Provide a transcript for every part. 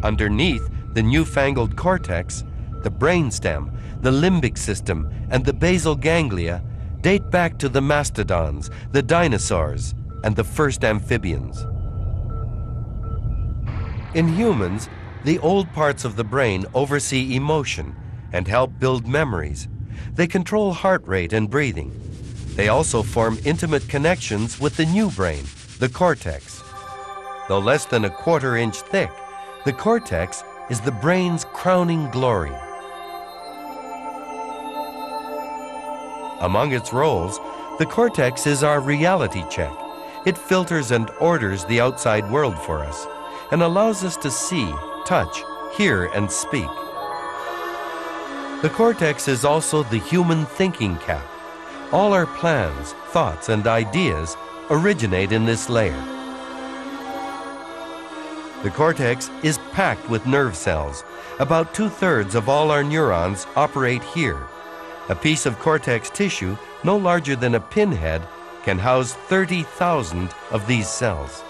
Underneath the newfangled cortex, the brainstem, the limbic system, and the basal ganglia date back to the mastodons, the dinosaurs, and the first amphibians. In humans, the old parts of the brain oversee emotion and help build memories. They control heart rate and breathing. They also form intimate connections with the new brain, the cortex. Though less than a quarter-inch thick, the cortex is the brain's crowning glory. Among its roles, the cortex is our reality check. It filters and orders the outside world for us and allows us to see, touch, hear, and speak. The cortex is also the human thinking cap. All our plans, thoughts, and ideas originate in this layer. The cortex is packed with nerve cells. About 2/3 of all our neurons operate here. A piece of cortex tissue no larger than a pinhead can house 30,000 of these cells.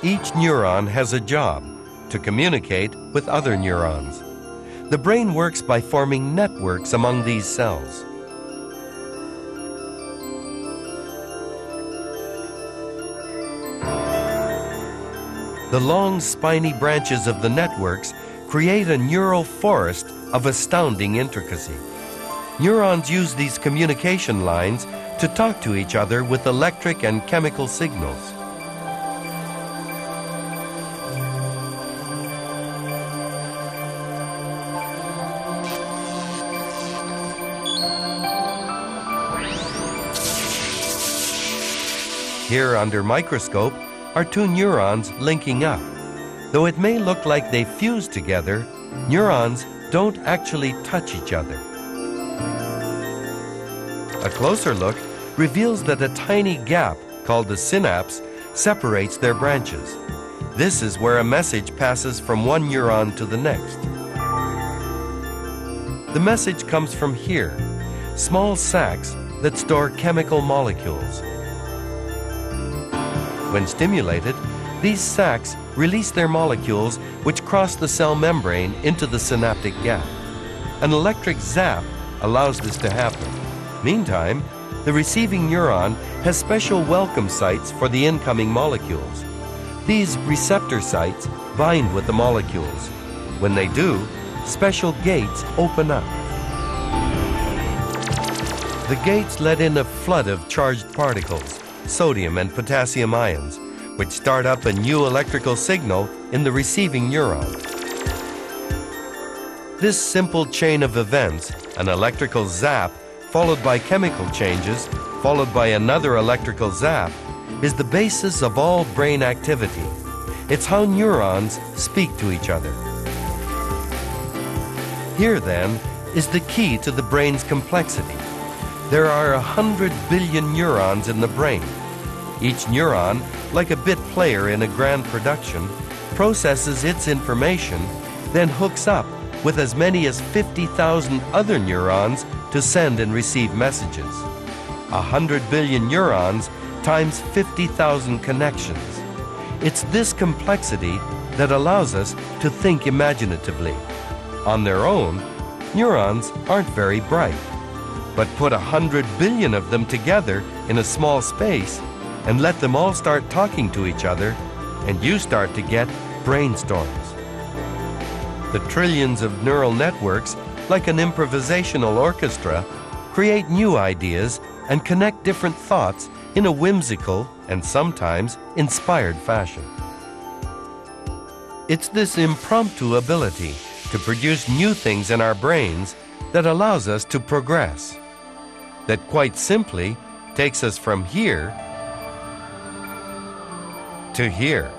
Each neuron has a job: to communicate with other neurons. The brain works by forming networks among these cells. The long, spiny branches of the networks create a neural forest of astounding intricacy. Neurons use these communication lines to talk to each other with electric and chemical signals. Here under microscope are two neurons linking up. Though it may look like they fuse together, neurons don't actually touch each other. A closer look reveals that a tiny gap called the synapse separates their branches. This is where a message passes from one neuron to the next. The message comes from here, small sacs that store chemical molecules. When stimulated, these sacs release their molecules which cross the cell membrane into the synaptic gap. An electric zap allows this to happen. Meantime, the receiving neuron has special welcome sites for the incoming molecules. These receptor sites bind with the molecules. When they do, special gates open up. The gates let in a flood of charged particles, sodium and potassium ions, which start up a new electrical signal in the receiving neuron. This simple chain of events, an electrical zap followed by chemical changes, followed by another electrical zap, is the basis of all brain activity. It's how neurons speak to each other. Here, then, is the key to the brain's complexity. There are 100 billion neurons in the brain. Each neuron, like a bit player in a grand production, processes its information, then hooks up with as many as 50,000 other neurons to send and receive messages. 100 billion neurons times 50,000 connections. It's this complexity that allows us to think imaginatively. On their own, neurons aren't very bright. But put 100 billion of them together in a small space and let them all start talking to each other, and you start to get brainstorms. The trillions of neural networks, like an improvisational orchestra, create new ideas and connect different thoughts in a whimsical and sometimes inspired fashion. It's this impromptu ability to produce new things in our brains that allows us to progress, that quite simply takes us from here to here.